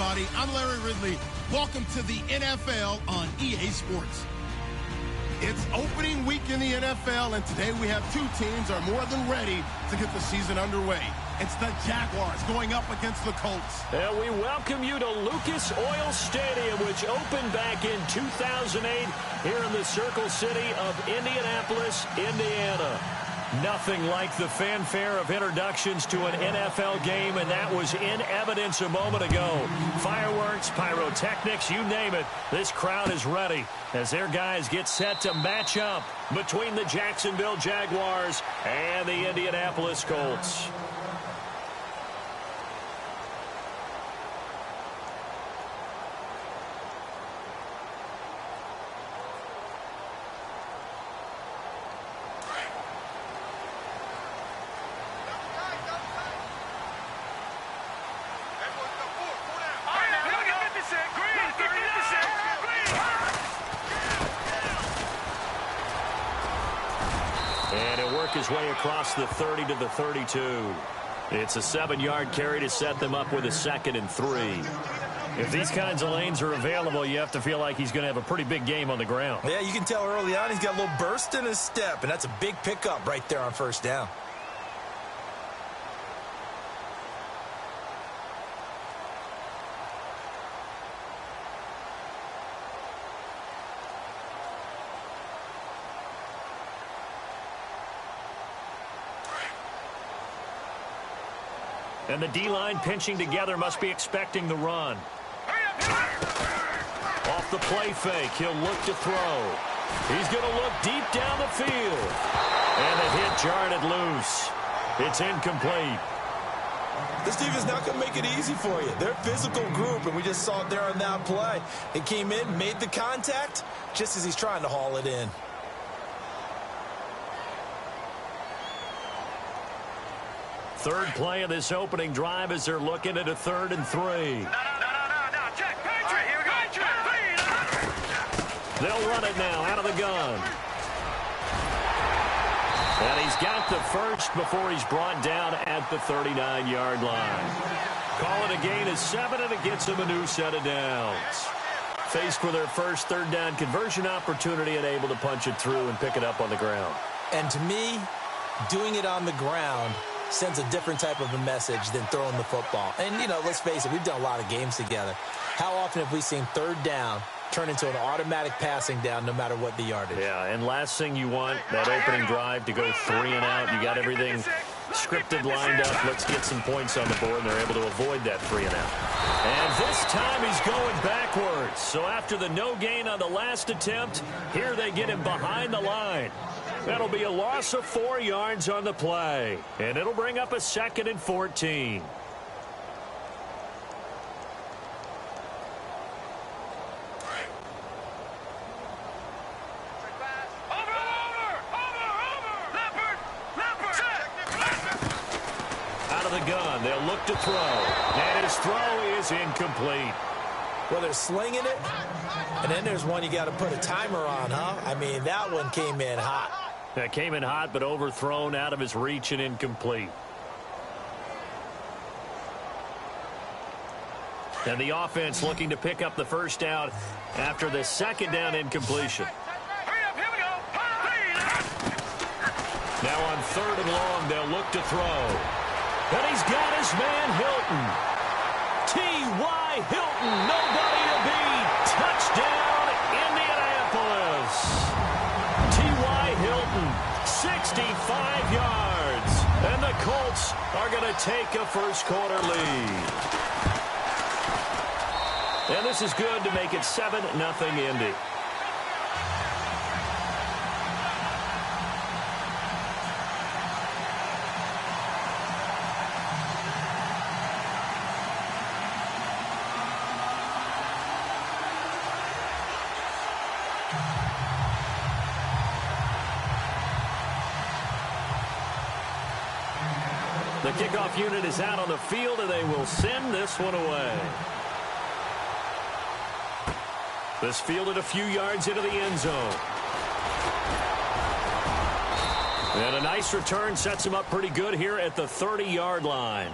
everybody. I'm Larry Ridley. Welcome to the NFL on EA Sports. It's opening week in the NFL, and today we have two teams are more than ready to get the season underway. It's the Jaguars going up against the Colts. And we welcome you to Lucas Oil Stadium, which opened back in 2008 here in the Circle City of Indianapolis, Indiana. Nothing like the fanfare of introductions to an NFL game, and that was in evidence a moment ago. Fireworks, pyrotechnics, you name it. This crowd is ready as their guys get set to match up between the Jacksonville Jaguars and the Indianapolis Colts. His way across the 30 to the 32. It's a 7-yard carry to set them up with a 2nd and 3. If these kinds of lanes are available, you have to feel like he's going to have a pretty big game on the ground. Yeah, you can tell early on he's got a little burst in his step, and that's a big pickup right there on first down. And the D-line pinching together must be expecting the run. Off the play fake, he'll look to throw. He's going to look deep down the field. And the hit jarred it loose. It's incomplete. This defense is not going to make it easy for you. They're a physical group, and we just saw it there on that play. It came in, made the contact, just as he's trying to haul it in. Third play of this opening drive as they're looking at a 3rd and 3. No. Check, Patriot. Here we go. They'll run it now out of the gun. And he's got the first before he's brought down at the 39-yard line. Call it a gain of 7, and it gets him a new set of downs. Faced with their first 3rd down conversion opportunity and able to punch it through and pick it up on the ground. And to me, doing it on the ground sends a different type of a message than throwing the football. And, you know, let's face it, we've done a lot of games together. How often have we seen 3rd down turn into an automatic passing down no matter what the yardage? Yeah, and last thing you want, that opening drive to go 3 and out. You got everything scripted, lined up. Let's get some points on the board, and they're able to avoid that 3 and out. And this time he's going backwards. So after the no gain on the last attempt, here they get him behind the line. That'll be a loss of 4 yards on the play. And it'll bring up a 2nd and 14. Out of the gun, they'll look to throw. And his throw is incomplete. Well, they're slinging it, and then there's one you got to put a timer on, huh? I mean, that one came in hot. That came in hot, but overthrown, out of his reach, and incomplete. And the offense looking to pick up the first down after the 2nd down incompletion. Now on 3rd and long, they'll look to throw. And he's got his man Hilton. T.Y. Hilton, nobody to beat. Touchdown, Indianapolis. T.Y. Hilton, 65 yards. And the Colts are going to take a first-quarter lead. And this is good to make it 7-0 Indy. The kickoff unit is out on the field, and they will send this one away. This fielded a few yards into the end zone. And a nice return sets him up pretty good here at the 30-yard line.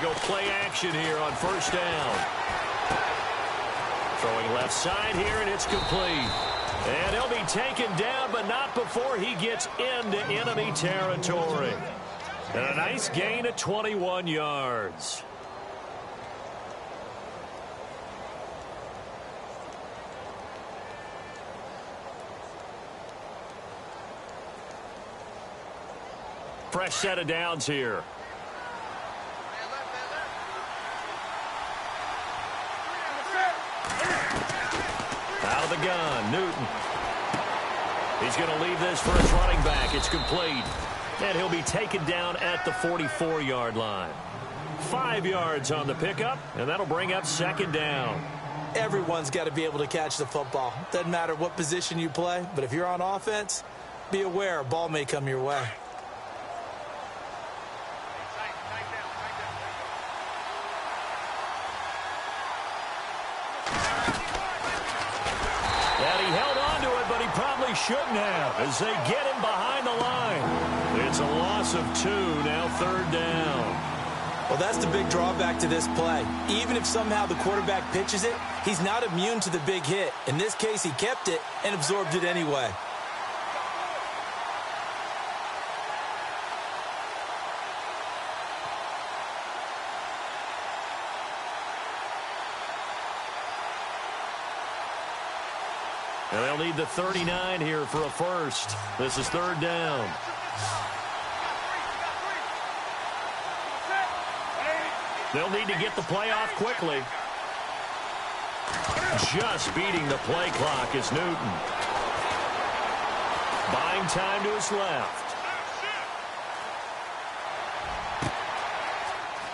go play action here on first down. Throwing left side here, and it's complete. And he'll be taken down, but not before he gets into enemy territory. And a nice gain of 21 yards. Fresh set of downs here. Out of the gun, Newton. He's going to leave this for his running back. It's complete. And he'll be taken down at the 44-yard line. 5 yards on the pickup, and that'll bring up second down. Everyone's got to be able to catch the football. Doesn't matter what position you play, but if you're on offense, be aware a ball may come your way. Shouldn't have as they get him behind the line. It's a loss of 2, now third down. Well, that's the big drawback to this play. Even if somehow the quarterback pitches it, he's not immune to the big hit. In this case, he kept it and absorbed it anyway. And they'll need the 39 here for a first. This is third down. They'll need to get the play off quickly. Just beating the play clock is Newton. Buying time to his left.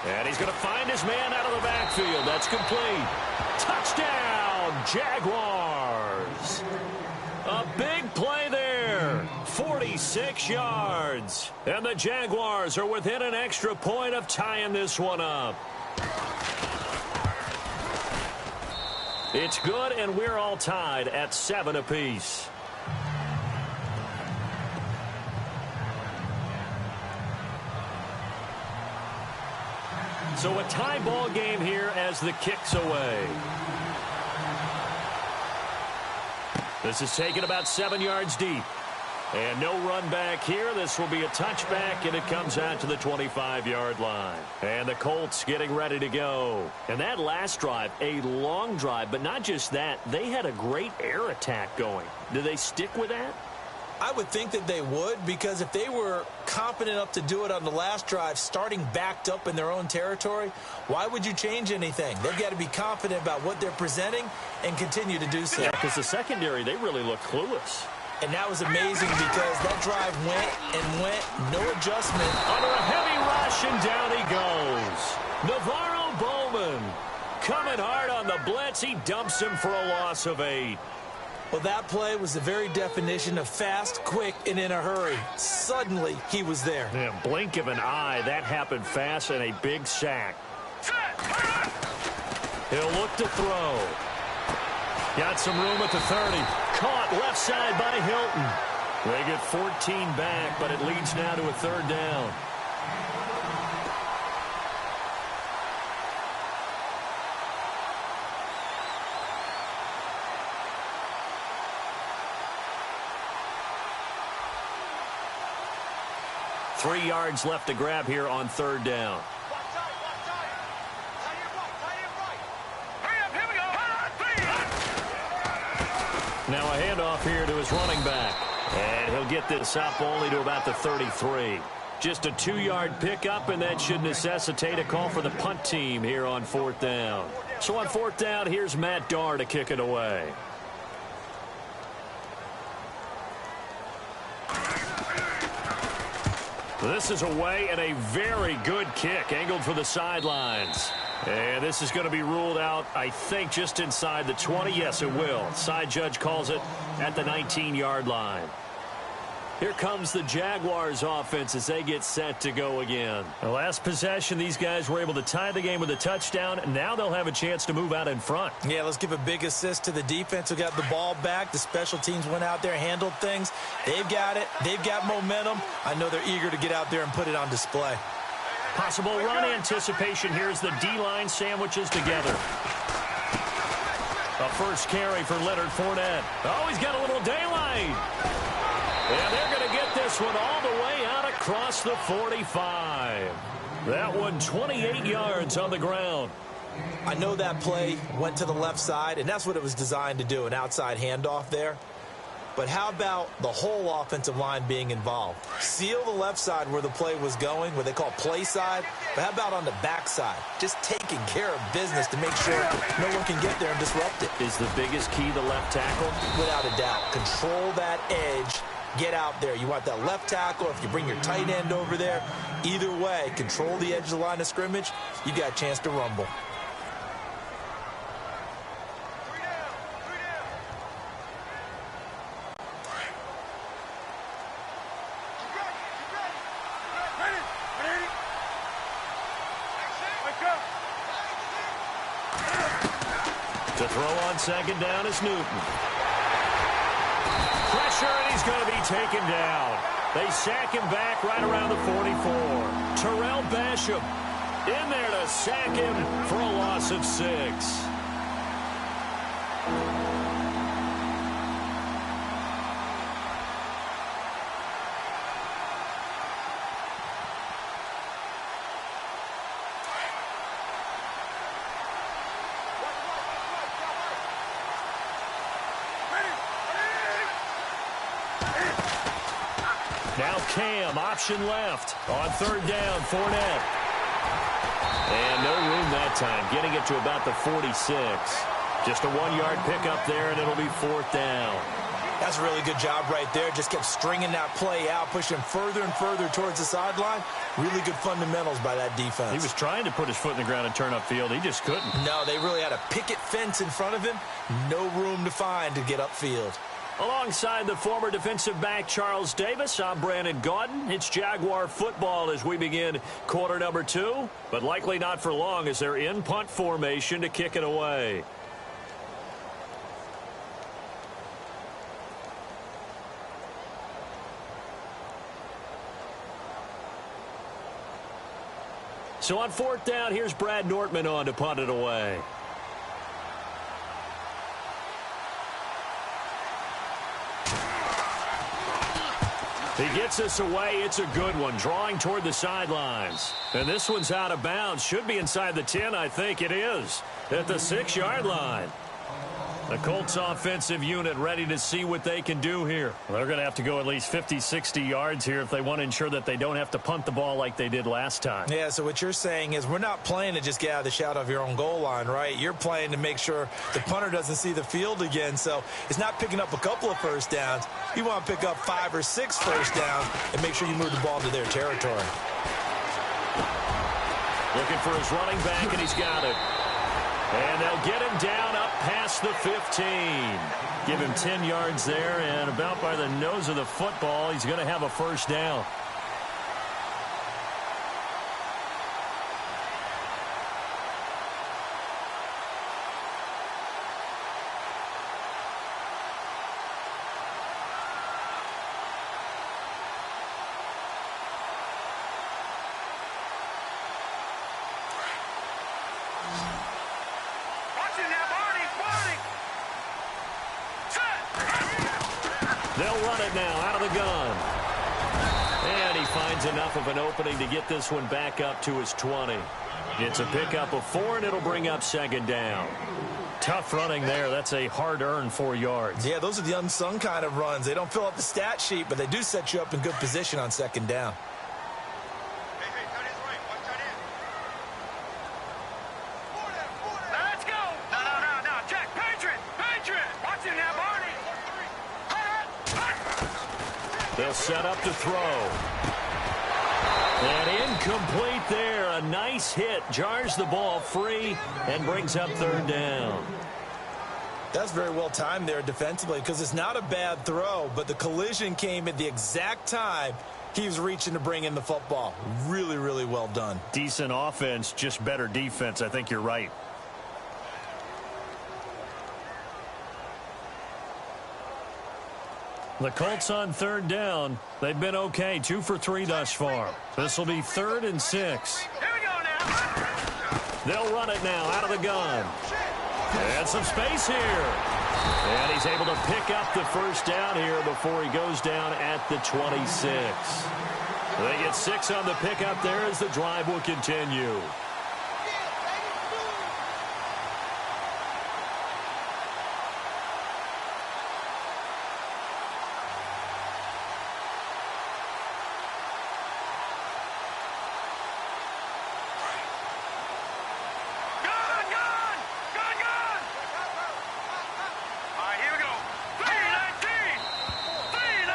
And he's going to find his man out of the backfield. That's complete. Touchdown, Jaguars. A big play there. 46 yards. And the Jaguars are within an extra point of tying this one up. It's good, and we're all tied at 7 apiece. So a tie ball game here as the kick's away. This is taken about 7 yards deep. And no run back here. This will be a touchback, and it comes out to the 25-yard line. And the Colts getting ready to go. And that last drive, a long drive, but not just that. They had a great air attack going. Do they stick with that? I would think that they would, because if they were confident enough to do it on the last drive, starting backed up in their own territory, why would you change anything? They've got to be confident about what they're presenting and continue to do so. Yeah, because the secondary, they really look clueless. And that was amazing because that drive went and went, no adjustment. Under a heavy rush, and down he goes. Navarro Bowman coming hard on the blitz. He dumps him for a loss of 8. Well, that play was the very definition of fast, quick, and in a hurry. Suddenly, he was there. Yeah, blink of an eye. That happened fast, and a big sack. He'll look to throw. Got some room at the 30. Caught left side by Hilton. They get 14 back, but it leads now to a third down. Three yards left to grab here on third down. Now a handoff here to his running back. And he'll get this up only to about the 33. Just a 2-yard pickup, and that should necessitate a call for the punt team here on fourth down. So on fourth down, here's Matt Darr to kick it away. This is away, and a very good kick angled for the sidelines. And this is going to be ruled out, I think, just inside the 20. Yes, it will. Side judge calls it at the 19-yard line. Here comes the Jaguars offense as they get set to go again. The last possession, these guys were able to tie the game with a touchdown. Now they'll have a chance to move out in front. Yeah, let's give a big assist to the defense who got the ball back. The special teams went out there, handled things. They've got it. They've got momentum. I know they're eager to get out there and put it on display. Possible run anticipation here as the D-line sandwiches together. A first carry for Leonard Fournette. Oh, he's got a little daylight. And they're going to get this one all the way out across the 45. That one 28 yards on the ground. I know that play went to the left side, and that's what it was designed to do, an outside handoff there. But how about the whole offensive line being involved? Seal the left side where the play was going, what they call play side. But how about on the back side? Just taking care of business to make sure no one can get there and disrupt it. Is the biggest key the left tackle? Without a doubt. Control that edge. Get out there. You want that left tackle. If you bring your tight end over there, either way, control the edge of the line of scrimmage, you got a chance to rumble. To throw on second down is Newton. Pressure, and he's going to be taken down. They sack him back right around the 44. Terrell Basham in there to sack him for a loss of 6. Now Cam, option left. On third down, Fournette. And no room that time, getting it to about the 46. Just a 1-yard pickup there, and it'll be fourth down. That's a really good job right there. Just kept stringing that play out, pushing further and further towards the sideline. Really good fundamentals by that defense. He was trying to put his foot in the ground and turn upfield. He just couldn't. No, they really had a picket fence in front of him. No room to find to get upfield. Alongside the former defensive back Charles Davis, I'm Brandon Gaudin. It's Jaguar football as we begin quarter number 2, but likely not for long as they're in punt formation to kick it away. So on fourth down, here's Brad Nortman on to punt it away. He gets us away. It's a good one, drawing toward the sidelines. And this one's out of bounds. Should be inside the 10, I think it is, at the 6-yard line. The Colts offensive unit ready to see what they can do here. They're going to have to go at least 50, 60 yards here if they want to ensure that they don't have to punt the ball like they did last time. Yeah, so what you're saying is we're not playing to just get out of the shadow of your own goal line, right? You're playing to make sure the punter doesn't see the field again. So it's not picking up a couple of first downs. You want to pick up 5 or 6 first downs and make sure you move the ball into their territory. Looking for his running back, and he's got it. And they'll get him down up past the 15. Give him 10 yards there, and about by the nose of the football, he's going to have a first down. They'll run it now out of the gun. And he finds enough of an opening to get this one back up to his 20. It's a pickup of 4, and it'll bring up second down. Tough running there. That's a hard-earned 4 yards. Yeah, those are the unsung kind of runs. They don't fill up the stat sheet, but they do set you up in good position on second down. Let's go. No. Check. Patriot. Watch it now, Barney. They'll set up to throw. And incomplete there. A nice hit. Jars the ball free and brings up third down. That's very well timed there defensively because it's not a bad throw, but the collision came at the exact time he was reaching to bring in the football. Really, really well done. Decent offense, just better defense. I think you're right. The Colts on third down. They've been okay, 2 for 3 thus far. This will be 3rd and 6. Here we go now. They'll run it now out of the gun. And some space here. And he's able to pick up the first down here before he goes down at the 26. They get 6 on the pickup there as the drive will continue.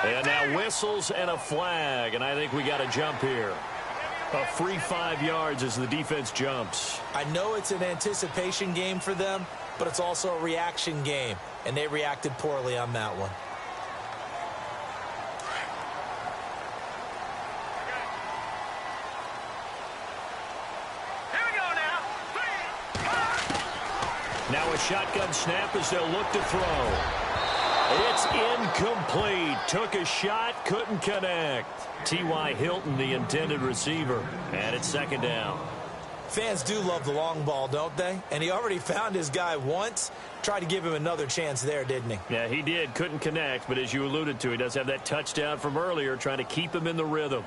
And now whistles and a flag, and I think we got a jump here. A free 5 yards as the defense jumps. I know it's an anticipation game for them, but it's also a reaction game, and they reacted poorly on that one. Here we go now. Now a shotgun snap as they'll look to throw. It's incomplete. Took a shot, couldn't connect. T.Y. Hilton, the intended receiver, and it's 2nd down. Fans do love the long ball, don't they? And he already found his guy once. Tried to give him another chance there, didn't he? Yeah, he did. Couldn't connect, but as you alluded to, he does have that touchdown from earlier, trying to keep him in the rhythm.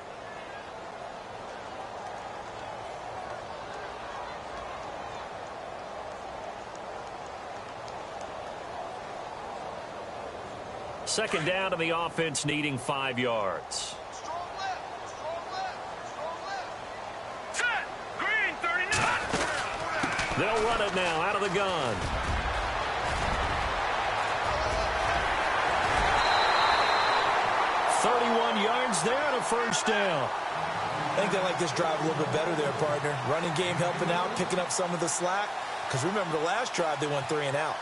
Second down, and the offense needing 5 yards. Set. Green 39. They'll run it now out of the gun. .31 yards there and a first down. I think they like this drive a little bit better there, partner. Running game helping out, picking up some of the slack. Because remember the last drive, they went 3 and out.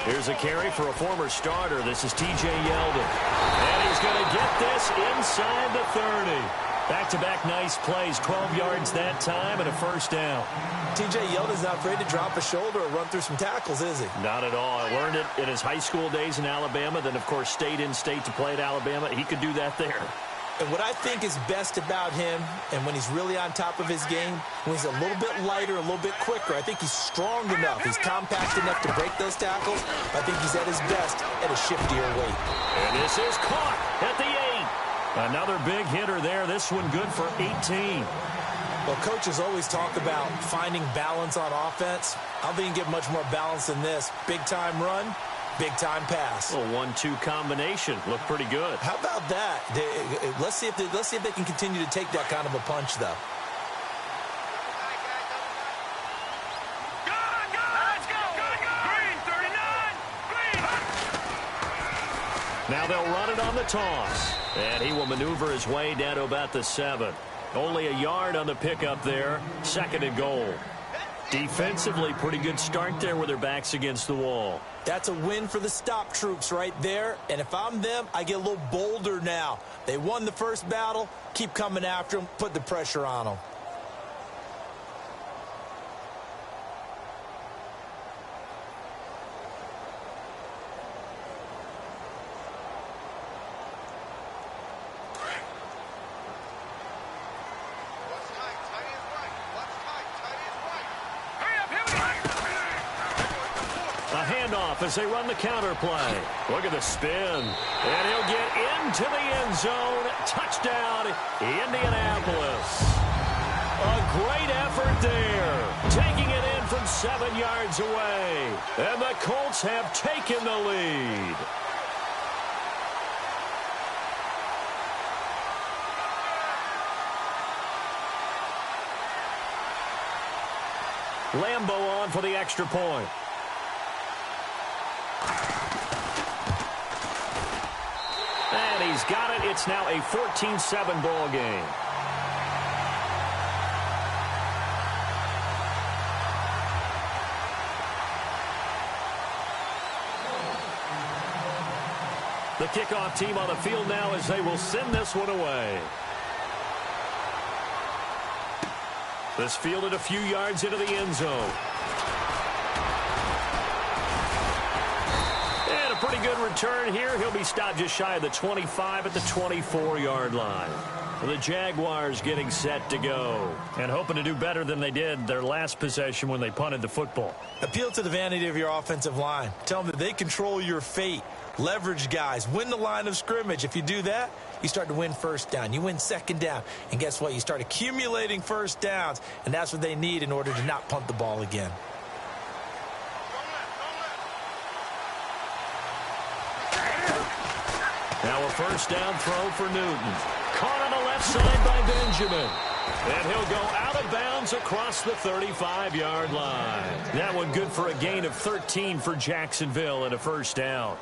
Here's a carry for a former starter. This is T.J. Yeldon. And he's going to get this inside the 30. Back-to-back nice plays, 12 yards that time and a first down. T.J. Yeldon's not afraid to drop a shoulder or run through some tackles, is he? Not at all. I learned it in his high school days in Alabama, then, of course, stayed in state to play at Alabama. He could do that there. And what I think is best about him, and when he's really on top of his game, when he's a little bit lighter, a little bit quicker, I think he's strong enough. He's compact enough to break those tackles. I think he's at his best at a shiftier weight. And this is caught at the 8. Another big hitter there. This one good for 18. Well, coaches always talk about finding balance on offense. I don't think you can get much more balance than this. Big-time run. Big-time pass. A 1-2 combination. Looked pretty good. How about that? Let's see if they can continue to take that kind of a punch, though. Let's go. Green 39. Now they'll run it on the toss. And he will maneuver his way down to about the 7. Only a yard on the pickup there. 2nd and goal. Defensively, pretty good start there with their backs against the wall. That's a win for the stop troops right there. And if I'm them, I get a little bolder now. They won the first battle. Keep coming after them. Put the pressure on them. As they run the counter play. Look at the spin. And he'll get into the end zone. Touchdown, Indianapolis. A great effort there. Taking it in from 7 yards away. And the Colts have taken the lead. Lambeau on for the extra point. And he's got it. It's now a 14-7 ball game. The kickoff team on the field now as they will send this one away. This fielded a few yards into the end zone. And a pretty good return here. He'll be stopped just shy of the 25 at the 24-yard line. The Jaguars getting set to go and hoping to do better than they did their last possession when they punted the football. Appeal to the vanity of your offensive line. Tell them that they control your fate. Leverage guys. Win the line of scrimmage. If you do that, you start to win first down. You win second down. And guess what? You start accumulating first downs. And that's what they need in order to not punt the ball again. Now a first down throw for Newton. Caught on the left side by Benjamin. And he'll go out of bounds across the 35-yard line. That one good for a gain of 13 for Jacksonville and a first down.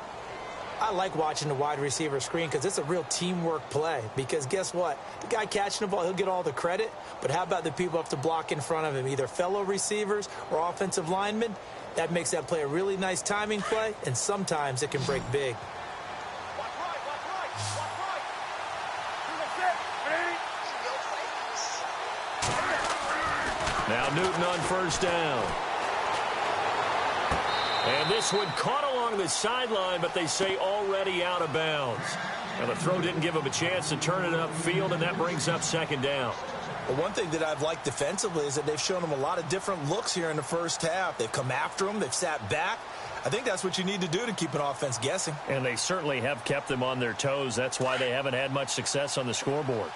I like watching the wide receiver screen because it's a real teamwork play. Because guess what? The guy catching the ball, he'll get all the credit. But how about the people have to block in front of him, either fellow receivers or offensive linemen? That makes that play a really nice timing play, and sometimes it can break big. Now Newton on first down. And this one caught along the sideline, but they say already out of bounds. Now the throw didn't give him a chance to turn it upfield, and that brings up second down. Well, one thing that I've liked defensively is that they've shown him a lot of different looks here in the first half. They've come after him. They've sat back. I think that's what you need to do to keep an offense guessing. And they certainly have kept them on their toes. That's why they haven't had much success on the scoreboard.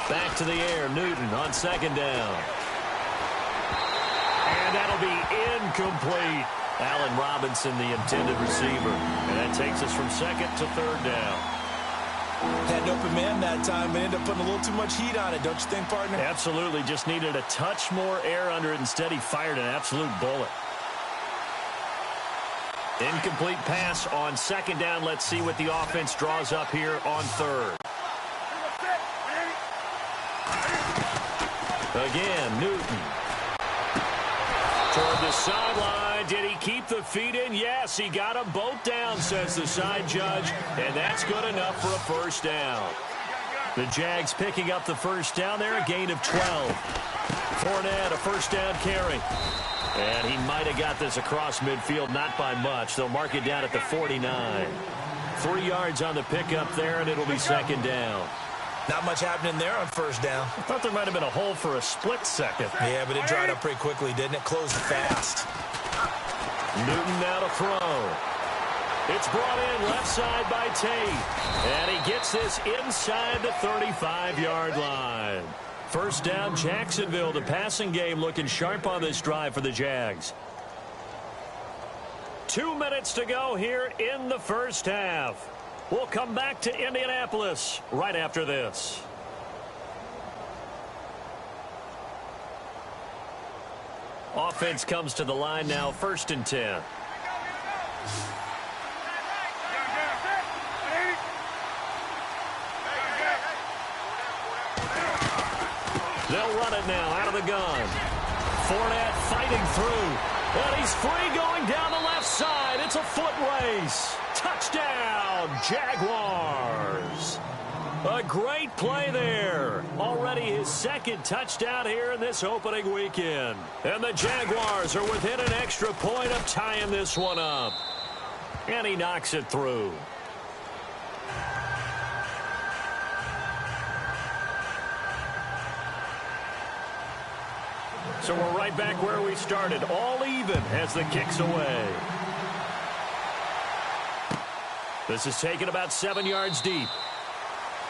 Back to the air, Newton on second down. And that'll be incomplete. Allen Robinson, the intended receiver. And that takes us from second to third down. Had an open man that time, but ended up putting a little too much heat on it, don't you think, partner? Absolutely. Just needed a touch more air under it. Instead, he fired an absolute bullet. Incomplete pass on second down. Let's see what the offense draws up here on third. Again, Newton. Toward the sideline. Did he keep the feet in? Yes, he got them both down, says the side judge. And that's good enough for a first down. The Jags picking up the first down there, a gain of 12. Fournette, a first down carry. And he might have got this across midfield, not by much. They'll mark it down at the 49. 3 yards on the pickup there, and it'll be second down. Not much happening there on first down. I thought there might have been a hole for a split second. Yeah, but it dried up pretty quickly, didn't it? Closed fast. Newton now to throw. It's brought in left side by Tate. And he gets this inside the 35-yard line. First down, Jacksonville. The passing game looking sharp on this drive for the Jags. 2 minutes to go here in the first half. We'll come back to Indianapolis right after this. Offense comes to the line now, 1st and 10. They'll run it now out of the gun. Fournette fighting through. And he's free going down the left side. It's a foot race. Touchdown, Jaguars. A great play there. Already his second touchdown here in this opening weekend. And the Jaguars are within an extra point of tying this one up. And he knocks it through. So we're right back where we started. All even as the kick's away. This is taken about 7 yards deep.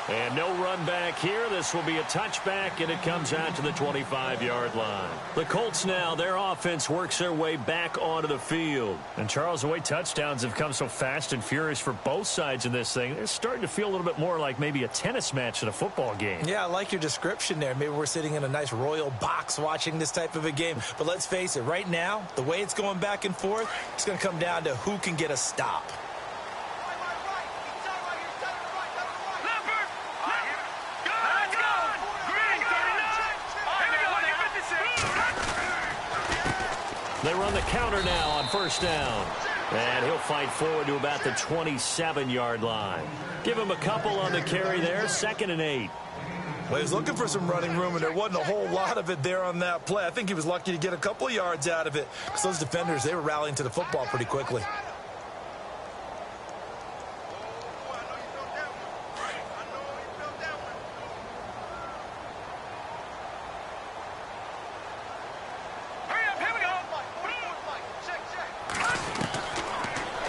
And no run back here. This will be a touchback, and it comes out to the 25-yard line. The Colts now, their offense works their way back onto the field. And, Charles, the way touchdowns have come so fast and furious for both sides in this thing, it's starting to feel a little bit more like maybe a tennis match than a football game. Yeah, I like your description there. Maybe we're sitting in a nice royal box watching this type of a game. But let's face it, right now, the way it's going back and forth, it's going to come down to who can get a stop. They run the counter now on first down. And he'll fight forward to about the 27-yard line. Give him a couple on the carry there, 2nd and 8. Well, he was looking for some running room, and there wasn't a whole lot of it there on that play. I think he was lucky to get a couple of yards out of it because those defenders, they were rallying to the football pretty quickly.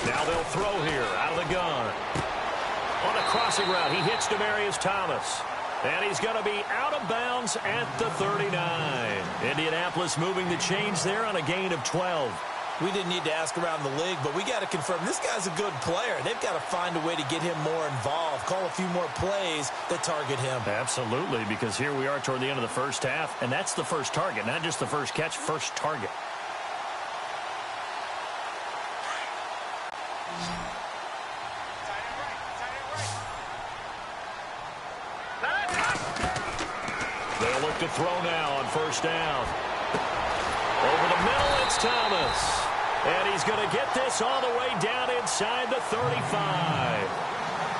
Now they'll throw here out of the gun. On a crossing route, he hits Demaryius Thomas. And he's going to be out of bounds at the 39. Indianapolis moving the chains there on a gain of 12. We didn't need to ask around the league, but we got to confirm this guy's a good player. They've got to find a way to get him more involved, call a few more plays that target him. Absolutely, because here we are toward the end of the first half, and that's the first target, not just the first catch, first target. They'll look to throw now on first down. Over the middle, it's Thomas. And he's going to get this all the way down inside the 35.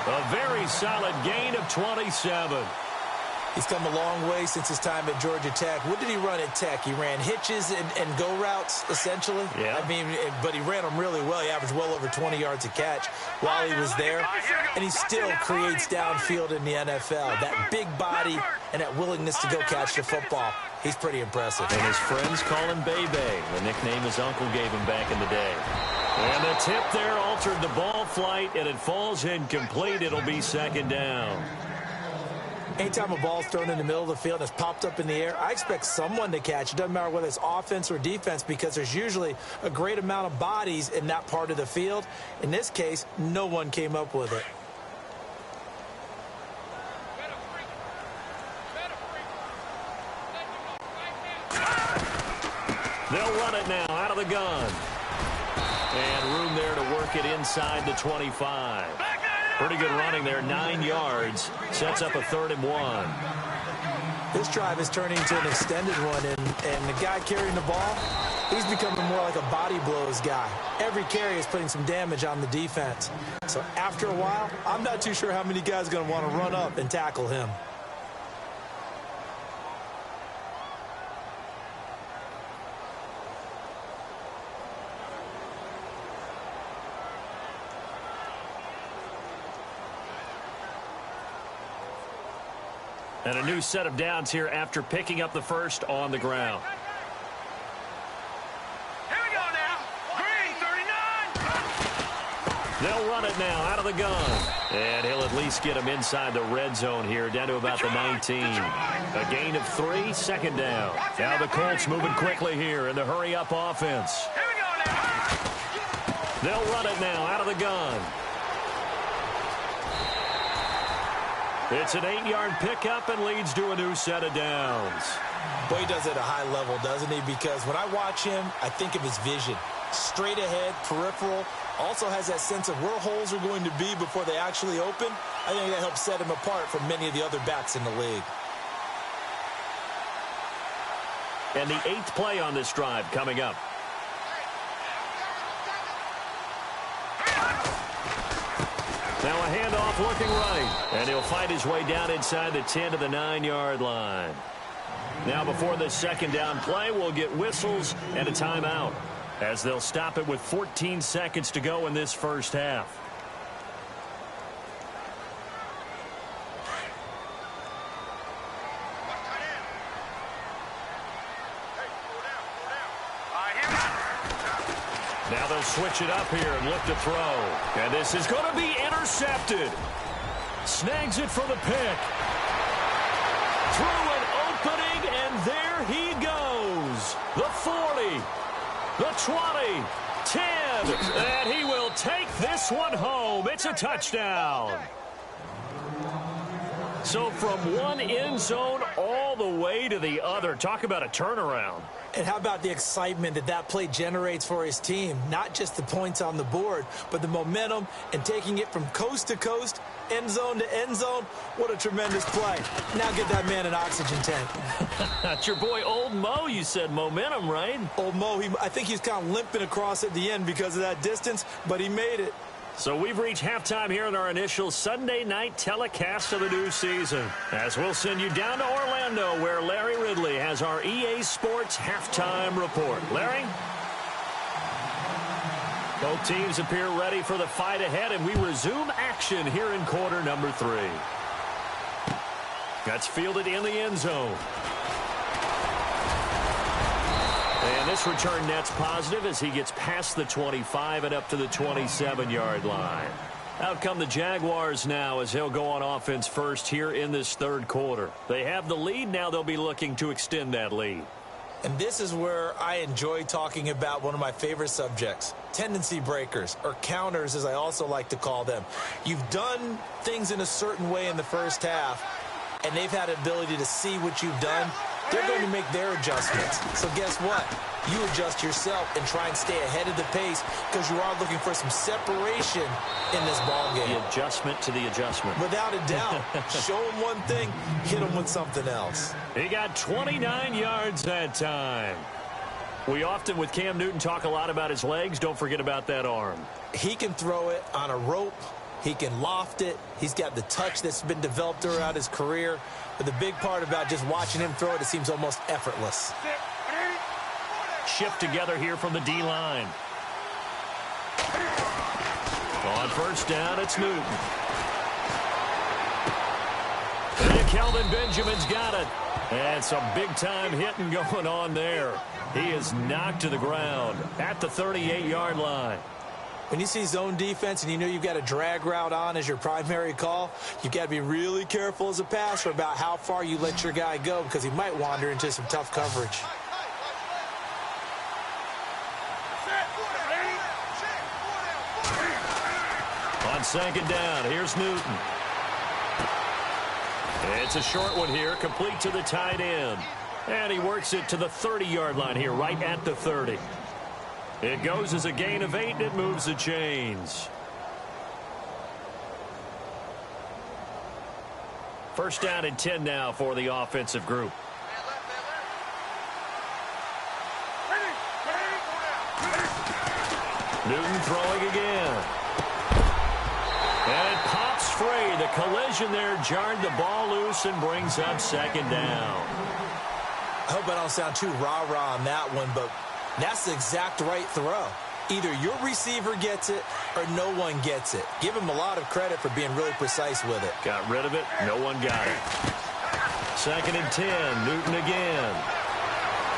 A very solid gain of 27. He's come a long way since his time at Georgia Tech. What did he run at Tech? He ran hitches and go routes, essentially. Yeah. I mean, but he ran them really well. He averaged well over 20 yards a catch while he was there. And he still creates downfield in the NFL. That big body and that willingness to go catch the football. He's pretty impressive. And his friends call him Bebe, the nickname his uncle gave him back in the day. And the tip there altered the ball flight, and it falls incomplete. It'll be 2nd down. Anytime a ball's thrown in the middle of the field and it's popped up in the air, I expect someone to catch. It doesn't matter whether it's offense or defense because there's usually a great amount of bodies in that part of the field. In this case, no one came up with it. They'll run it now out of the gun. And room there to work it inside the 25. Pretty good running there, 9 yards. Sets up a 3rd and 1. This drive is turning into an extended one, and the guy carrying the ball, he's becoming more like a body blows guy. Every carry is putting some damage on the defense. So after a while, I'm not too sure how many guys are going to want to run up and tackle him. And a new set of downs here after picking up the first on the ground. Here we go now. Green, 39. They'll run it now out of the gun. And he'll at least get him inside the red zone here, down to about the 19. A gain of 3, 2nd down. Now the Colts moving quickly here in the hurry-up offense. Here we go now. They'll run it now out of the gun. It's an 8-yard pickup and leads to a new set of downs. Boy, he does it at a high level, doesn't he? Because when I watch him, I think of his vision. Straight ahead, peripheral. Also has that sense of where holes are going to be before they actually open. I think that helps set him apart from many of the other backs in the league. And the 8th play on this drive coming up. Now a handoff looking right. And he'll fight his way down inside the 10 to the 9-yard line. Now before this 2nd down play, we'll get whistles and a timeout, as they'll stop it with 14 seconds to go in this first half. Now they'll switch it up here and look to throw. And this is going to be intercepted. Snags it for the pick. Through an opening, and there he goes. The 40, the 20, 10. And he will take this one home. It's a touchdown. So from one end zone all the way to the other. Talk about a turnaround. And how about the excitement that that play generates for his team? Not just the points on the board, but the momentum and taking it from coast to coast end zone to end zone. What a tremendous play. Now get that man an oxygen tank. That's your boy Old Mo, you said. Momentum, right? Old Mo, I think he's kind of limping across at the end because of that distance, but he made it. So we've reached halftime here in our initial Sunday night telecast of the new season, as we'll send you down to Orlando, where Larry Ridley has our EA Sports halftime report. Larry? Both teams appear ready for the fight ahead, and we resume action here in quarter number 3. That's fielded in the end zone. And this return net's positive as he gets past the 25 and up to the 27-yard line. Out come the Jaguars now as they'll go on offense first here in this third quarter. They have the lead. Now they'll be looking to extend that lead. And this is where I enjoy talking about one of my favorite subjects, tendency breakers, or counters as I also like to call them. You've done things in a certain way in the first half, and they've had the ability to see what you've done. They're going to make their adjustments. So guess what? You adjust yourself and try and stay ahead of the pace because you are looking for some separation in this ball game. The adjustment to the adjustment. Without a doubt. Show them one thing, hit them with something else. He got 29 yards that time. We often, with Cam Newton, talk a lot about his legs. Don't forget about that arm. He can throw it on a rope. He can loft it. He's got the touch that's been developed throughout his career. But the big part about just watching him throw it, it seems almost effortless. Shift together here from the D-line. On first down, it's Newton. And Kelvin Benjamin's got it. And some big-time hitting going on there. He is knocked to the ground at the 38-yard line. When you see zone defense and you know you've got a drag route on as your primary call, you've got to be really careful as a passer about how far you let your guy go because he might wander into some tough coverage. On second down, here's Newton. It's a short one here, complete to the tight end. And he works it to the 30-yard line here, right at the 30. It goes as a gain of 8, and it moves the chains. First down and 10 now for the offensive group. Newton throwing again. And it pops free. The collision there jarred the ball loose and brings up second down. I hope I don't sound too rah-rah on that one, but that's the exact right throw. Either your receiver gets it or no one gets it. Give him a lot of credit for being really precise with it. Got rid of it. No one got it. Second and 10. Newton again.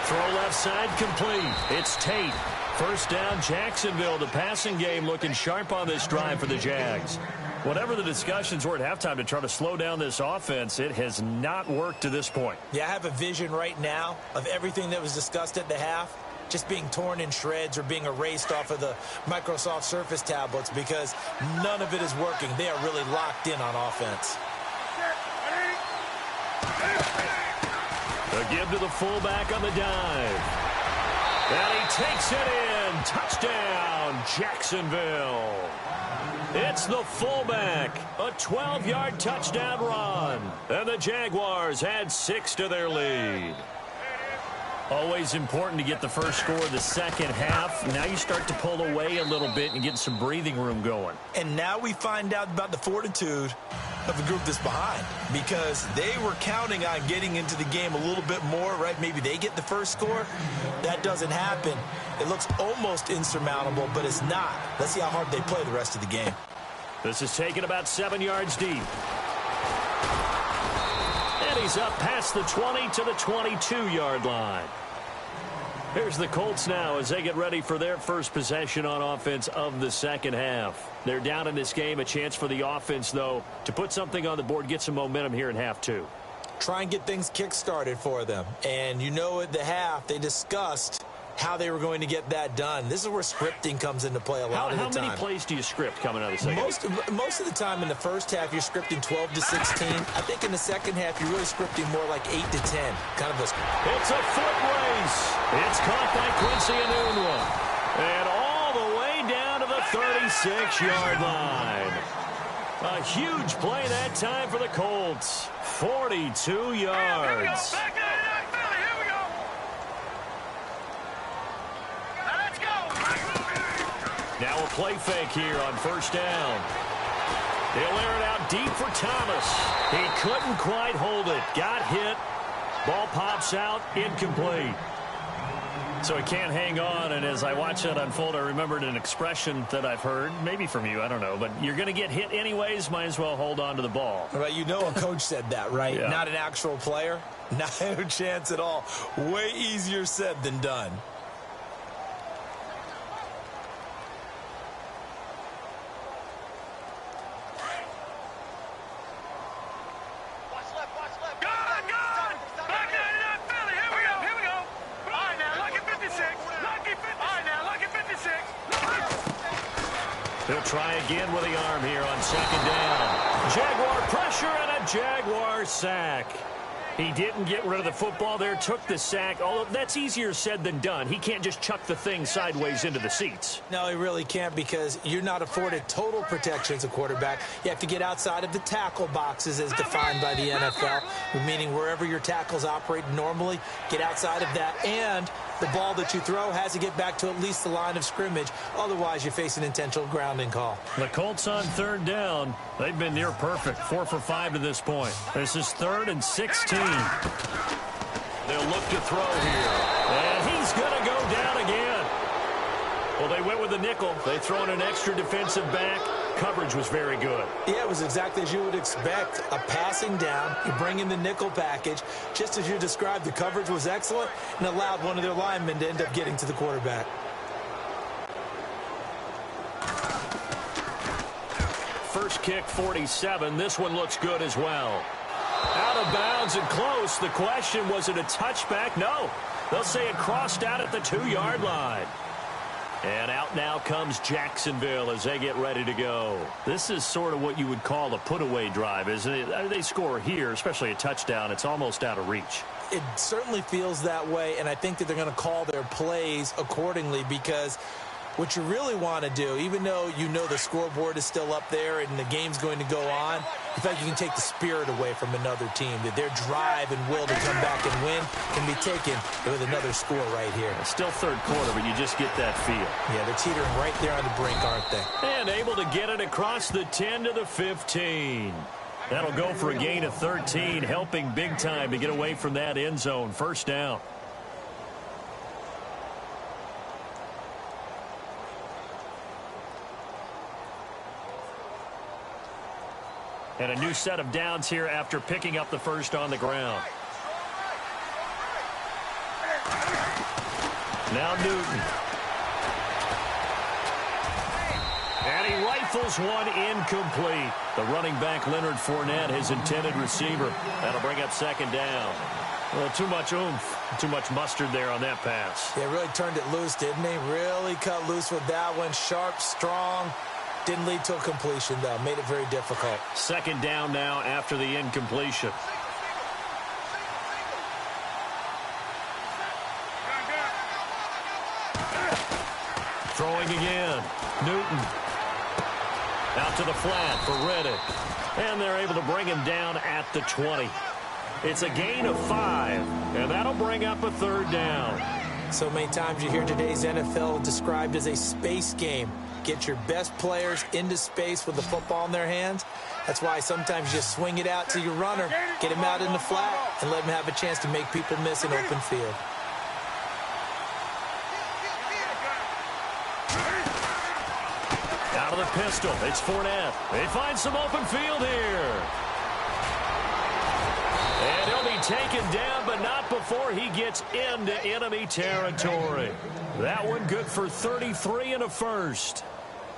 Throw left side complete. It's Tate. First down, Jacksonville. The passing game looking sharp on this drive for the Jags. Whatever the discussions were at halftime to try to slow down this offense, it has not worked to this point. Yeah, I have a vision right now of everything that was discussed at the half just being torn in shreds or being erased off of the Microsoft Surface tablets because none of it is working. They are really locked in on offense. The give to the fullback on the dive. And he takes it in. Touchdown, Jacksonville. It's the fullback. A 12-yard touchdown run. And the Jaguars add 6 to their lead. Always important to get the first score of the second half. Now you start to pull away a little bit and get some breathing room going. And now we find out about the fortitude of the group that's behind because they were counting on getting into the game a little bit more, right? Maybe they get the first score. That doesn't happen. It looks almost insurmountable, but it's not. Let's see how hard they play the rest of the game. This is taken about 7 yards deep. And he's up past the 20 to the 22-yard line. Here's the Colts now as they get ready for their first possession on offense of the second half. They're down in this game. A chance for the offense, though, to put something on the board, get some momentum here in half 2. Try and get things kick-started for them. And you know at the half they discussed how they were going to get that done. This is where scripting comes into play a lot of the time. How many plays do you script coming out of the second half? Most of the time in the first half, you're scripting 12 to 16. I think in the second half, you're really scripting more like 8 to 10. Kind of a... It's a foot race. It's caught by Quincy Enunwa. And all the way down to the 36-yard line. A huge play that time for the Colts. 42 yards. Back in it, Philly. Here we go. Now let's go. Now a play fake here on first down. They'll air it out deep for Thomas. He couldn't quite hold it. Got hit. Ball pops out. Incomplete. So he can't hang on, and as I watch that unfold, I remembered an expression that I've heard, maybe from you, I don't know, but you're going to get hit anyways, might as well hold on to the ball. Right, you know a coach said that, right? Yeah. Not an actual player. No chance at all. Way easier said than done. They'll try again with the arm here on second down. Jaguar pressure and a Jaguar sack. He didn't get rid of the football there, took the sack. Although that's easier said than done. He can't just chuck the thing sideways into the seats. No, he really can't, because you're not afforded total protection as a quarterback. You have to get outside of the tackle boxes as defined by the NFL, meaning wherever your tackles operate normally, get outside of that. And the ball that you throw has to get back to at least the line of scrimmage. Otherwise, you face an intentional grounding call. The Colts on third down. They've been near perfect. 4 for 5 to this point. This is 3rd and 16. They'll look to throw here. And he's going to go down again. Well, they went with the nickel. They throw in an extra defensive back. Coverage was very good. Yeah, it was exactly as you would expect. A passing down. You bring in the nickel package. Just as you described, the coverage was excellent and allowed one of their linemen to end up getting to the quarterback. First kick, 47. This one looks good as well. Out of bounds and close. The question, was it a touchback? No. They'll say it crossed out at the 2-yard line. And out now comes Jacksonville as they get ready to go. This is sort of what you would call a put-away drive, isn't it? They score here, especially a touchdown. It's almost out of reach. It certainly feels that way, and I think that they're going to call their plays accordingly, because what you really want to do, even though you know the scoreboard is still up there and the game's going to go on, you feel like you can take the spirit away from another team, that their drive and will to come back and win can be taken with another score right here. It's still third quarter, but you just get that feel. Yeah, they're teetering right there on the brink, aren't they? And able to get it across the 10 to the 15. That'll go for a gain of 13, helping big time to get away from that end zone. First down. And a new set of downs here after picking up the first on the ground. Now Newton. And he rifles one incomplete. The running back, Leonard Fournette, his intended receiver. That'll bring up second down. Well, too much oomph, too much mustard there on that pass. Yeah, really turned it loose, didn't he? Really cut loose with that one. Sharp, strong. Didn't lead to a completion, though. Made it very difficult. Second down now after the incompletion. Throwing again. Newton. Out to the flat for Reddick. And they're able to bring him down at the 20. It's a gain of 5, and that'll bring up a third down. So many times you hear today's NFL described as a space game. Get your best players into space with the football in their hands. That's why sometimes you just swing it out to your runner, get him out in the flat, and let him have a chance to make people miss an open field. Out of the pistol, it's Fournette. They find some open field here. And he'll be taken down, but not before he gets into enemy territory. That one good for 33 and a first.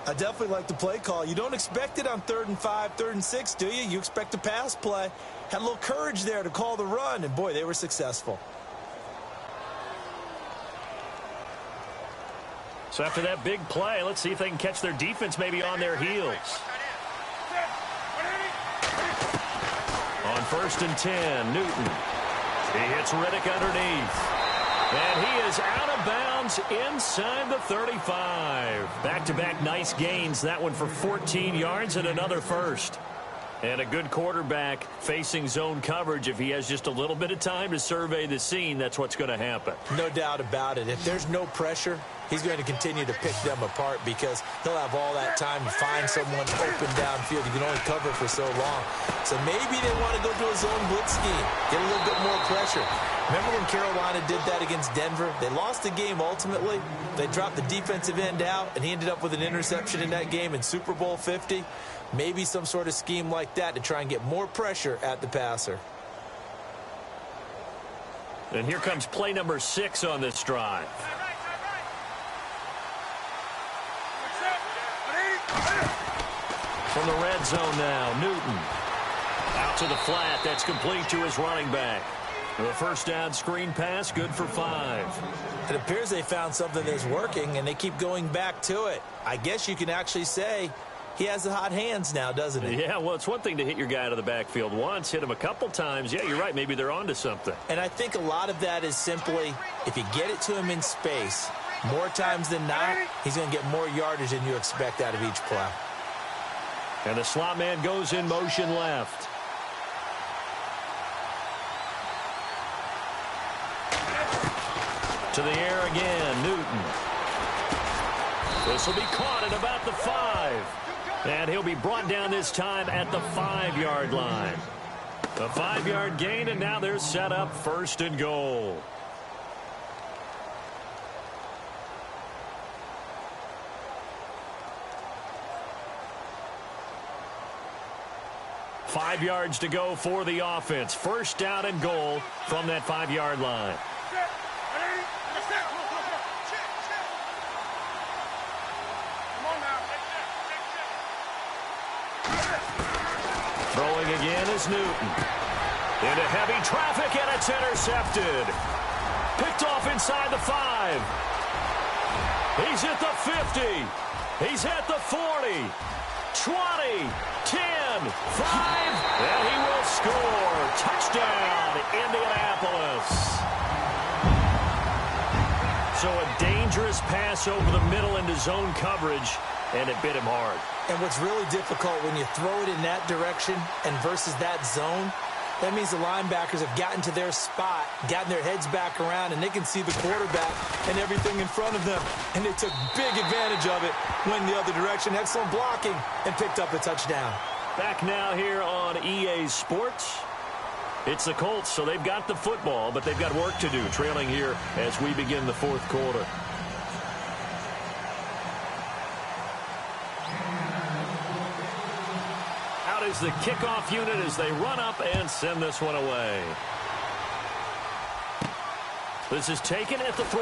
I definitely like the play call. You don't expect it on 3rd and 5, 3rd and 6, do you? You expect a pass play. Had a little courage there to call the run, and boy, they were successful. So after that big play, let's see if they can catch their defense maybe on their heels. On 1st and 10, Newton. He hits Reddick underneath. And he is out of bounds inside the 35. Back-to-back nice gains. That one for 14 yards and another first. And a good quarterback facing zone coverage. If he has just a little bit of time to survey the scene, that's what's going to happen. No doubt about it. If there's no pressure, he's going to continue to pick them apart because he'll have all that time to find someone open downfield. He can only cover for so long. So maybe they want to go to a zone blitz scheme, get a little bit more pressure. Remember when Carolina did that against Denver? They lost the game ultimately. They dropped the defensive end out, and he ended up with an interception in that game in Super Bowl 50. Maybe some sort of scheme like that to try and get more pressure at the passer. And here comes play number 6 on this drive. From the red zone now, Newton. Out to the flat. That's complete to his running back. The first down screen pass, good for 5. It appears they found something that's working, and they keep going back to it. I guess you can actually say he has the hot hands now, doesn't he? Yeah, well, it's one thing to hit your guy out of the backfield once, hit him a couple times. Yeah, you're right. Maybe they're onto something. And I think a lot of that is simply if you get it to him in space, more times than not, he's going to get more yardage than you expect out of each play. And the slot man goes in motion left. To the air again, Newton. This will be caught at about the 5. And he'll be brought down this time at the 5-yard line. A 5-yard gain, and now they're set up 1st and goal. Five yards to go for the offense. 1st down and goal from that 5-yard line. Throwing again is Newton. Into heavy traffic, and it's intercepted. Picked off inside the 5. He's at the 50. He's at the 40. 20. 10. 5. And he will score. Touchdown, Indianapolis. So a dangerous pass over the middle into zone coverage, and it bit him hard. And what's really difficult when you throw it in that direction and versus that zone, that means the linebackers have gotten to their spot, gotten their heads back around, and they can see the quarterback and everything in front of them. And they took big advantage of it, went the other direction, excellent blocking, and picked up a touchdown. Back now here on EA Sports. It's the Colts, so they've got the football, but they've got work to do, trailing here as we begin the 4th quarter. Out is the kickoff unit as they run up and send this one away. This is taken at the 3.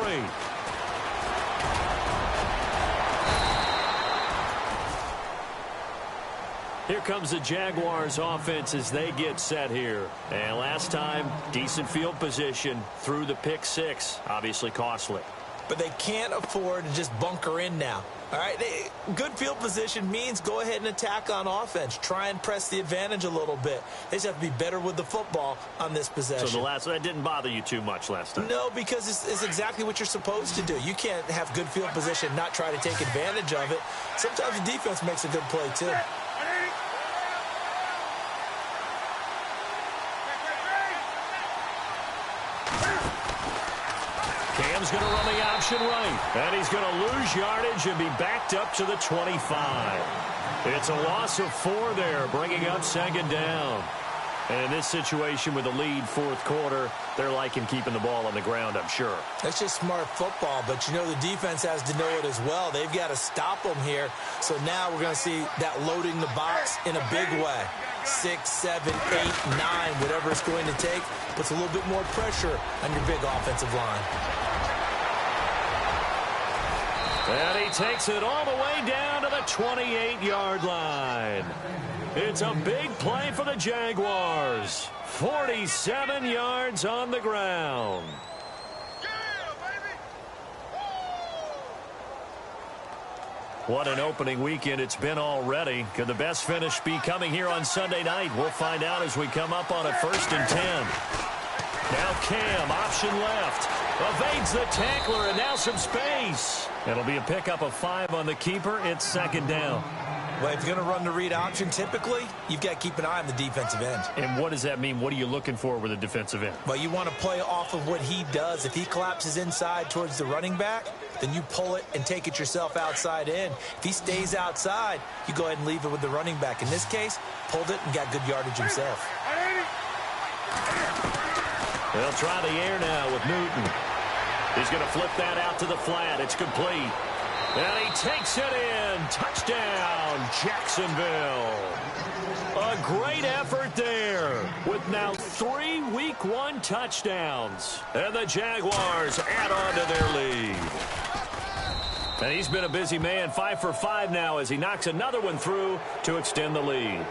Here comes the Jaguars offense as they get set here. And last time, decent field position through the pick 6. Obviously costly. But they can't afford to just bunker in now. All right, good field position means go ahead and attack on offense. Try and press the advantage a little bit. They just have to be better with the football on this possession. So that didn't bother you too much last time? No, because it's exactly what you're supposed to do. You can't have good field position and not try to take advantage of it. Sometimes the defense makes a good play, too. Cam's going to run the option right. And he's going to lose yardage and be backed up to the 25. It's a loss of 4 there, bringing up 2nd down. And in this situation with the lead 4th quarter, they're liking keeping the ball on the ground, I'm sure. That's just smart football, but you know the defense has to know it as well. They've got to stop them here. So now we're going to see that loading the box in a big way. 6, 7, 8, 9, whatever it's going to take, puts a little bit more pressure on your big offensive line. And he takes it all the way down to the 28-yard line. It's a big play for the Jaguars. 47 yards on the ground. What an opening weekend it's been already. Could the best finish be coming here on Sunday night? We'll find out as we come up on a 1st and 10. Now Cam, option left. Evades the tackler, and now some space. It'll be a pickup of 5 on the keeper. It's second down. Well, if you're going to run the read option, typically, you've got to keep an eye on the defensive end. And what does that mean? What are you looking for with a defensive end? Well, you want to play off of what he does. If he collapses inside towards the running back, then you pull it and take it yourself outside in. If he stays outside, you go ahead and leave it with the running back. In this case, pulled it and got good yardage himself. They'll try the air now with Newton. He's going to flip that out to the flat. It's complete. And he takes it in. Touchdown, Jacksonville. A great effort there with now 3 Week 1 touchdowns. And the Jaguars add on to their lead. And he's been a busy man, 5 for 5 now as he knocks another one through to extend the lead.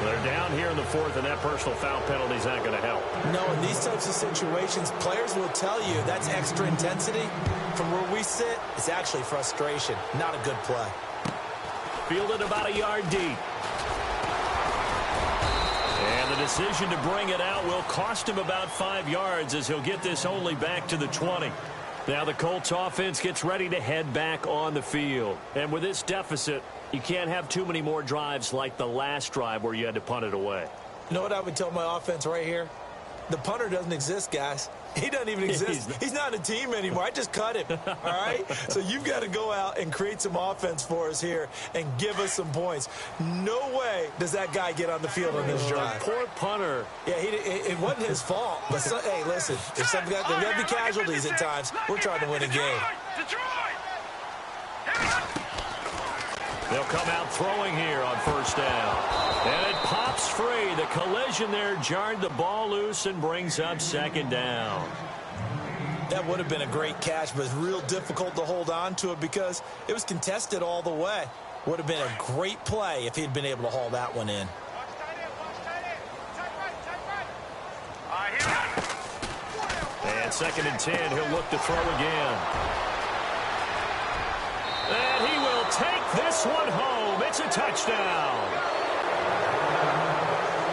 They're down here in the 4th, and that personal foul penalty is not going to help. No, in these types of situations, players will tell you that's extra intensity. From where we sit, it's actually frustration, not a good play. Fielded about a yard deep. And the decision to bring it out will cost him about 5 yards as he'll get this only back to the 20. Now the Colts offense gets ready to head back on the field. And with this deficit, you can't have too many more drives like the last drive where you had to punt it away. You know what I would tell my offense right here? The punter doesn't exist, guys. He doesn't even exist. He's not a team anymore. I just cut him, all right? So you've got to go out and create some offense for us here and give us some points. No way does that guy get on the field on this drive. Poor punter. Yeah, it wasn't his fault. But hey, listen, there's got to be casualties at times. We're trying to win a game. They'll come out throwing here on first down. And it pops free. The collision there jarred the ball loose and brings up second down. That would have been a great catch, but it's real difficult to hold on to it because it was contested all the way. Would have been a great play if he'd been able to haul that one in. And 2nd and 10, he'll look to throw again. And he will take this one home. It's a touchdown.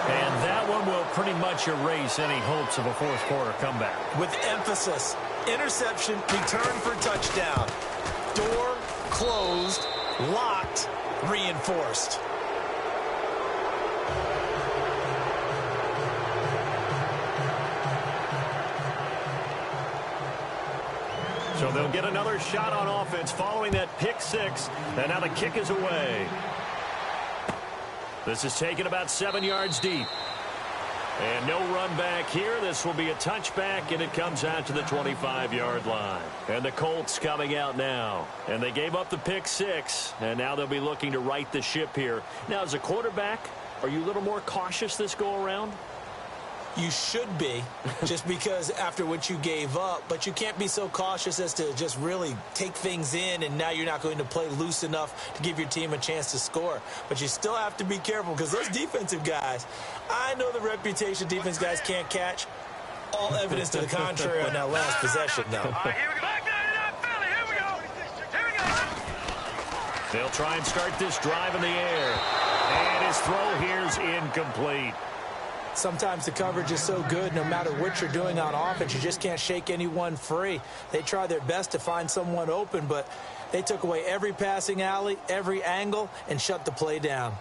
And that one will pretty much erase any hopes of a 4th quarter comeback. With emphasis, interception, return for touchdown. Door closed, locked, reinforced. So they'll get another shot on offense following that pick 6. And now the kick is away. This is taken about 7 yards deep. And no run back here. This will be a touchback, and it comes out to the 25-yard line. And the Colts coming out now. And they gave up the pick 6, and now they'll be looking to right the ship here. Now, as a quarterback, are you a little more cautious this go-around? You should be, just because after what you gave up, but you can't be so cautious as to just really take things in, and now you're not going to play loose enough to give your team a chance to score. But you still have to be careful because those defensive guys, I know the reputation defense guys can't catch. All evidence to the contrary on that last possession, though. They'll try and start this drive in the air. And his throw here is incomplete. Sometimes the coverage is so good, no matter what you're doing on offense, you just can't shake anyone free. They try their best to find someone open, but they took away every passing alley, every angle, and shut the play down.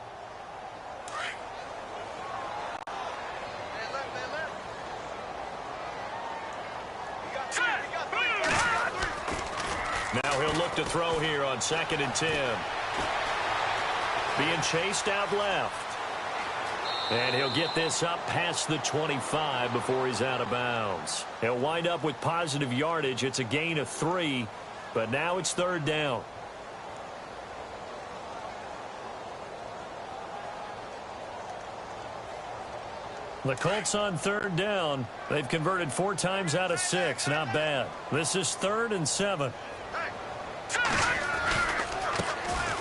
Now he'll look to throw here on 2nd and 10. Being chased out left. And he'll get this up past the 25 before he's out of bounds. He'll wind up with positive yardage. It's a gain of 3, but now it's 3rd down. The Colts on 3rd down. They've converted 4 times out of 6. Not bad. This is 3rd and 7.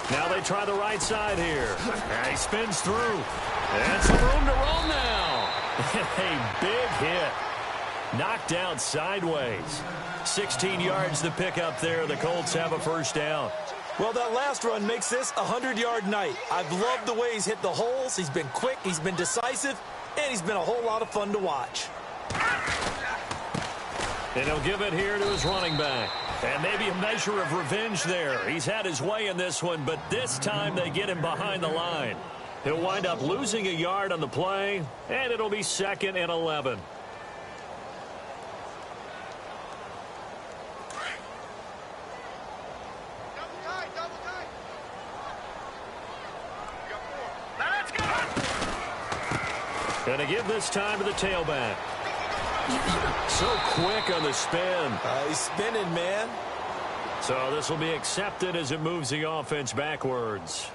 Now they try the right side here. And he spins through. And some room to roam now. A big hit. Knocked out sideways. 16 yards to pick up there. The Colts have a 1st down. Well, that last run makes this a 100-yard night. I've loved the way he's hit the holes. He's been quick. He's been decisive. And he's been a whole lot of fun to watch. And he'll give it here to his running back. And maybe a measure of revenge there. He's had his way in this one, but this time they get him behind the line. He'll wind up losing a yard on the play, and it'll be 2nd and 11. Going to give this time to the tailback. So quick on the spin. He's spinning, man. So this will be accepted as it moves the offense backwards.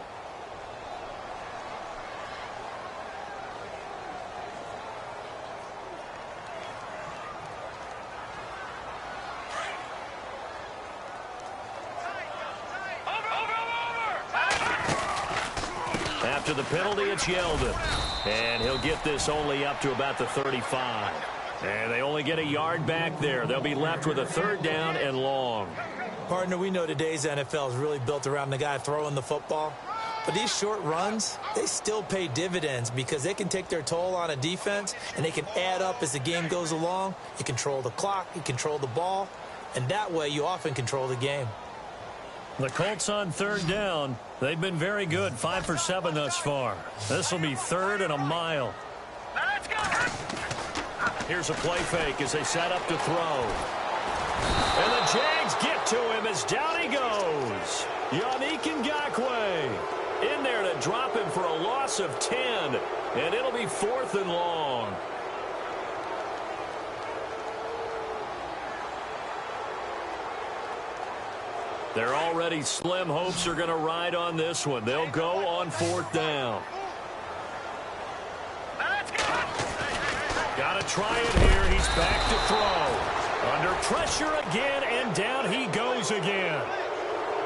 After the penalty, it's Yeldon. And he'll get this only up to about the 35. And they only get a yard back there. They'll be left with a 3rd down and long. Partner, we know today's NFL is really built around the guy throwing the football. But these short runs, they still pay dividends because they can take their toll on a defense and they can add up as the game goes along. You control the clock, you control the ball, and that way you often control the game. The Colts on 3rd down. They've been very good, 5 for 7 thus far. This will be 3rd and a mile. Let's go. Here's a play fake as they set up to throw. And the Jags get to him as down he goes. Yannick Ngakoue in there to drop him for a loss of 10. And it'll be 4th and long. They're already slim hopes are going to ride on this one. They'll go on 4th down. Got to try it here. He's back to throw. Under pressure again, and down he goes again.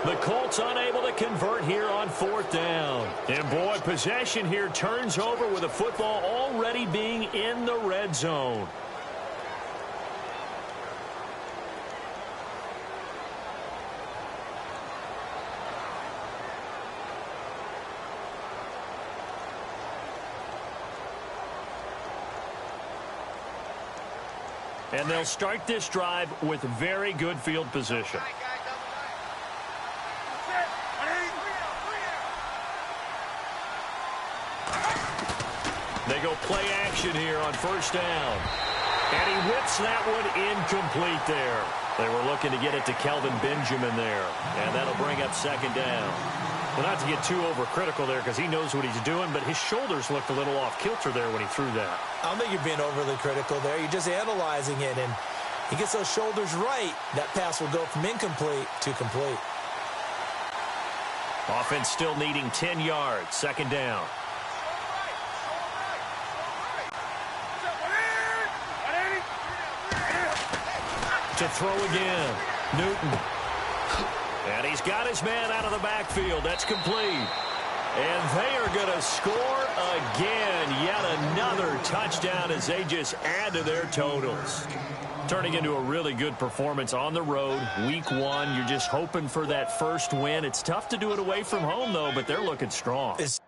The Colts unable to convert here on 4th down. And boy, possession here turns over with the football already being in the red zone. And they'll start this drive with very good field position. They go play action here on 1st down. And he whips that one incomplete there. They were looking to get it to Kelvin Benjamin there. And that'll bring up 2nd down. Well, not to get too overcritical there because he knows what he's doing, but his shoulders looked a little off kilter there when he threw that. I don't think you're being overly critical there. You're just analyzing it, and he gets those shoulders right. That pass will go from incomplete to complete. Offense still needing 10 yards. 2nd down. To throw again. Newton. And he's got his man out of the backfield. That's complete. And they are going to score again. Yet another touchdown as they just add to their totals. Turning into a really good performance on the road. Week 1, you're just hoping for that first win. It's tough to do it away from home, though, but they're looking strong. It's